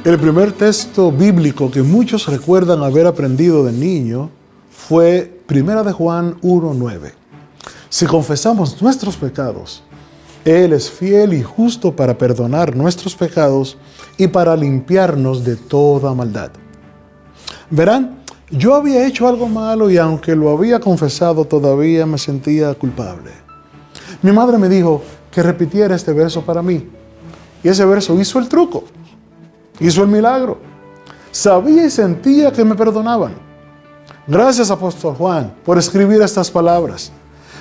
El primer texto bíblico que muchos recuerdan haber aprendido de niño fue 1 de Juan 1:9. Si confesamos nuestros pecados, Él es fiel y justo para perdonar nuestros pecados y para limpiarnos de toda maldad. Verán, yo había hecho algo malo y aunque lo había confesado, todavía me sentía culpable. Mi madre me dijo que repitiera este verso para mí. Y ese verso hizo el truco, hizo el milagro. Sabía y sentía que me perdonaban. Gracias, Apóstol Juan, por escribir estas palabras.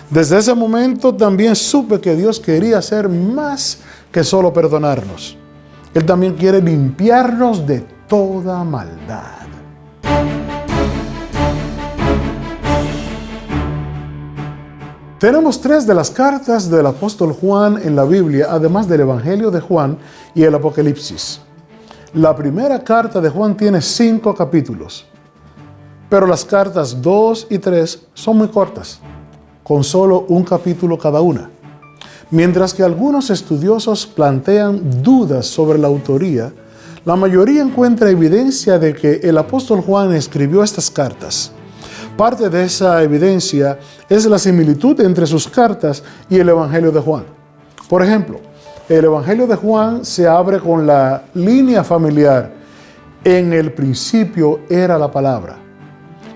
Desde ese momento también supe que Dios quería hacer más que solo perdonarnos. Él también quiere limpiarnos de toda maldad. Tenemos 3 de las cartas del apóstol Juan en la Biblia, además del Evangelio de Juan y el Apocalipsis. La primera carta de Juan tiene 5 capítulos, pero las cartas 2 y 3 son muy cortas, con solo un capítulo cada una. Mientras que algunos estudiosos plantean dudas sobre la autoría, la mayoría encuentra evidencia de que el apóstol Juan escribió estas cartas. Parte de esa evidencia es la similitud entre sus cartas y el Evangelio de Juan. Por ejemplo, el Evangelio de Juan se abre con la línea familiar. En el principio era la palabra.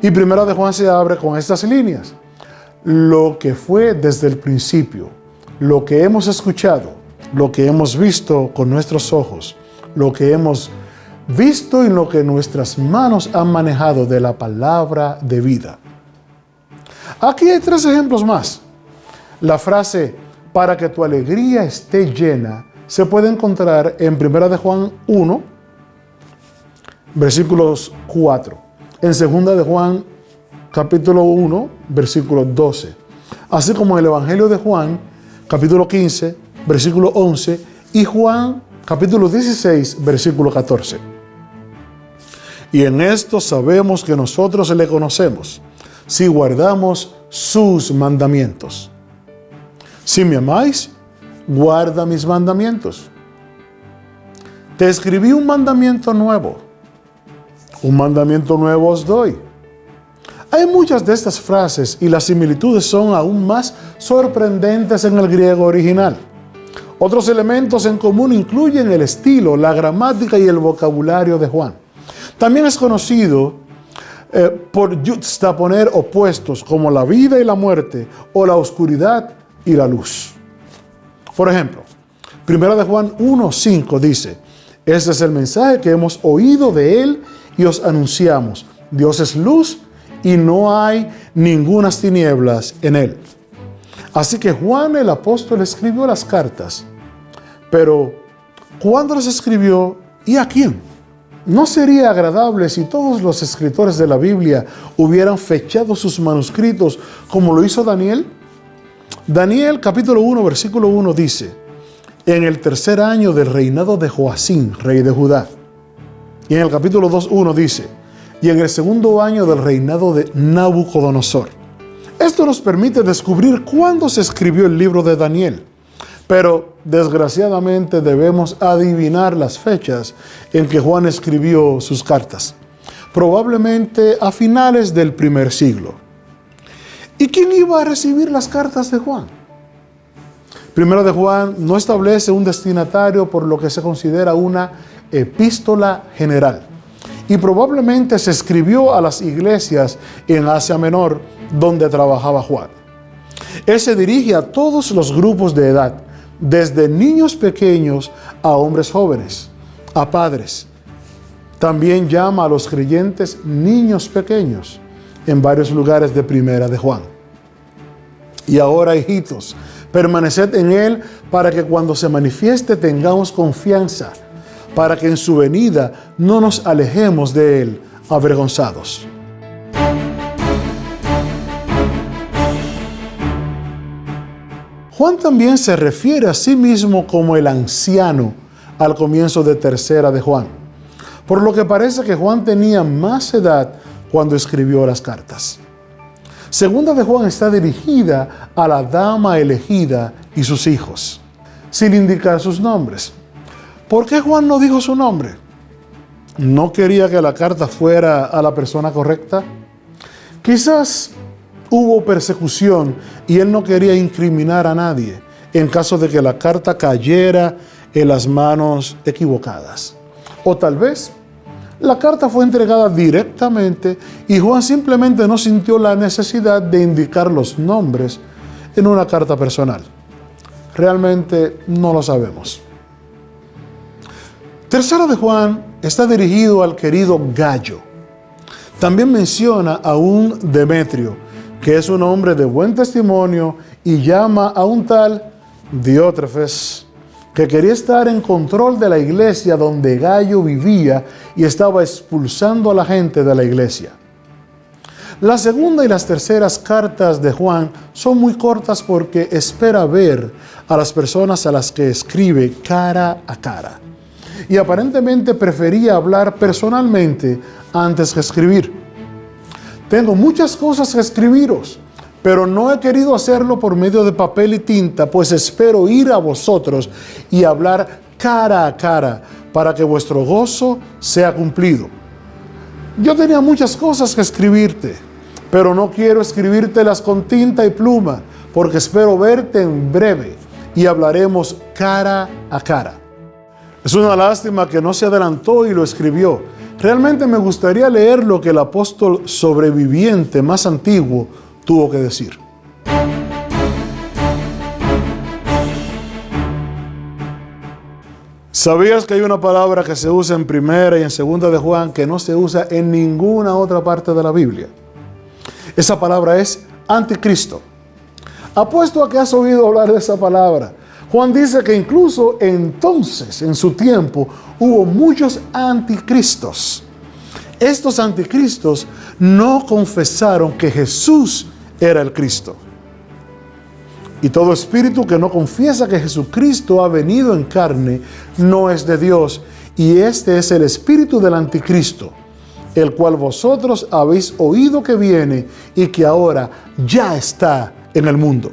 Y Primera de Juan se abre con estas líneas. Lo que fue desde el principio, lo que hemos escuchado, lo que hemos visto con nuestros ojos, lo que hemos visto y lo que nuestras manos han manejado de la palabra de vida. Aquí hay 3 ejemplos más. La frase, para que tu alegría esté llena, se puede encontrar en 1 de Juan 1, versículos 4. En 2 de Juan, capítulo 1, versículo 12. Así como en el Evangelio de Juan, capítulo 15, versículo 11. Y Juan, capítulo 16, versículo 14. Y en esto sabemos que nosotros le conocemos, si guardamos sus mandamientos. Si me amáis, guarda mis mandamientos. Te escribí un mandamiento nuevo os doy. Hay muchas de estas frases y las similitudes son aún más sorprendentes en el griego original. Otros elementos en común incluyen el estilo, la gramática y el vocabulario de Juan. También es conocido por juxtaponer opuestos como la vida y la muerte o la oscuridad y la luz. Por ejemplo, 1 de Juan 1:5 dice: este es el mensaje que hemos oído de él y os anunciamos. Dios es luz y no hay ningunas tinieblas en él. Así que Juan el apóstol escribió las cartas. Pero, ¿cuándo las escribió y a quién? ¿No sería agradable si todos los escritores de la Biblia hubieran fechado sus manuscritos como lo hizo Daniel? Daniel capítulo 1, versículo 1 dice: en el 3er año del reinado de Joacim, rey de Judá. Y en el capítulo 2:1 dice: y en el 2º año del reinado de Nabucodonosor. Esto nos permite descubrir cuándo se escribió el libro de Daniel. Pero desgraciadamente debemos adivinar las fechas en que Juan escribió sus cartas. Probablemente a finales del 1er siglo. ¿Y quién iba a recibir las cartas de Juan? 1 de Juan no establece un destinatario, por lo que se considera una epístola general. Y probablemente se escribió a las iglesias en Asia Menor, donde trabajaba Juan. Él se dirige a todos los grupos de edad, desde niños pequeños a hombres jóvenes, a padres. También llama a los creyentes niños pequeños en varios lugares de 1 de Juan. Y ahora, hijitos, permaneced en él para que cuando se manifieste tengamos confianza, para que en su venida no nos alejemos de él avergonzados. Juan también se refiere a sí mismo como el anciano al comienzo de 3 de Juan, por lo que parece que Juan tenía más edad cuando escribió las cartas. 2 de Juan está dirigida a la dama elegida y sus hijos, sin indicar sus nombres. ¿Por qué Juan no dijo su nombre? no quería que la carta fuera a la persona correcta. Quizás hubo persecución y él no quería incriminar a nadie en caso de que la carta cayera en las manos equivocadas. O tal vez la carta fue entregada directamente y Juan simplemente no sintió la necesidad de indicar los nombres en una carta personal. Realmente no lo sabemos. Tercera de Juan está dirigido al querido Gayo. También menciona a un Demetrio, que es un hombre de buen testimonio, y llama a un tal Diótrefes, que quería estar en control de la iglesia donde Gayo vivía y estaba expulsando a la gente de la iglesia. La segunda y las terceras cartas de Juan son muy cortas porque espera ver a las personas a las que escribe cara a cara. Y aparentemente prefería hablar personalmente antes que escribir. Tengo muchas cosas que escribiros, pero no he querido hacerlo por medio de papel y tinta, pues espero ir a vosotros y hablar cara a cara para que vuestro gozo sea cumplido. Yo tenía muchas cosas que escribirte, pero no quiero escribírtelas con tinta y pluma, porque espero verte en breve y hablaremos cara a cara. Es una lástima que no se adelantó y lo escribió. Realmente me gustaría leer lo que el apóstol sobreviviente más antiguo tuvo que decir. ¿Sabías que hay una palabra que se usa en primera y en segunda de Juan que no se usa en ninguna otra parte de la Biblia? Esa palabra es anticristo. Apuesto a que has oído hablar de esa palabra. Juan dice que incluso entonces, en su tiempo, hubo muchos anticristos. Estos anticristos no confesaron que Jesús era el Cristo. Y todo espíritu que no confiesa que Jesucristo ha venido en carne no es de Dios. Y este es el espíritu del anticristo, el cual vosotros habéis oído que viene y que ahora ya está en el mundo.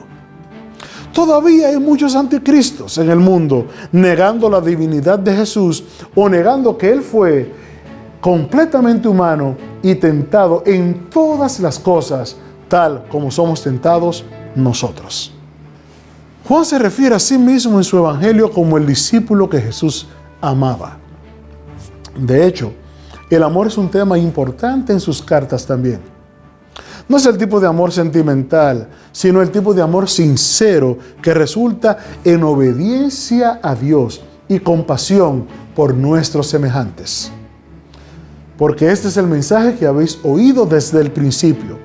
Todavía hay muchos anticristos en el mundo, negando la divinidad de Jesús o negando que Él fue completamente humano y tentado en todas las cosas, tal como somos tentados nosotros. Juan se refiere a sí mismo en su evangelio como el discípulo que Jesús amaba. De hecho, el amor es un tema importante en sus cartas también. No es el tipo de amor sentimental, sino el tipo de amor sincero que resulta en obediencia a Dios y compasión por nuestros semejantes. Porque este es el mensaje que habéis oído desde el principio,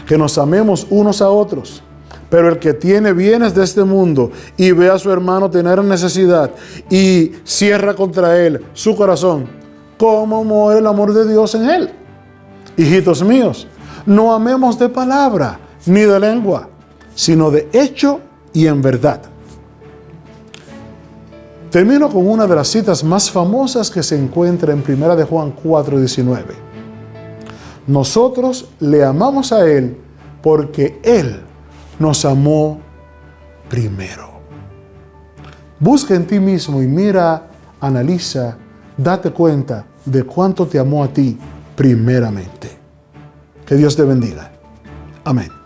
que nos amemos unos a otros. Pero el que tiene bienes de este mundo y ve a su hermano tener necesidad y cierra contra él su corazón, ¿cómo muere el amor de Dios en él? Hijitos míos, no amemos de palabra ni de lengua, sino de hecho y en verdad. Termino con una de las citas más famosas que se encuentra en 1 de Juan 4:19. Nosotros le amamos a Él porque Él nos amó primero. Busca en ti mismo y mira, analiza, date cuenta de cuánto te amó a ti primeramente. Que Dios te bendiga. Amén.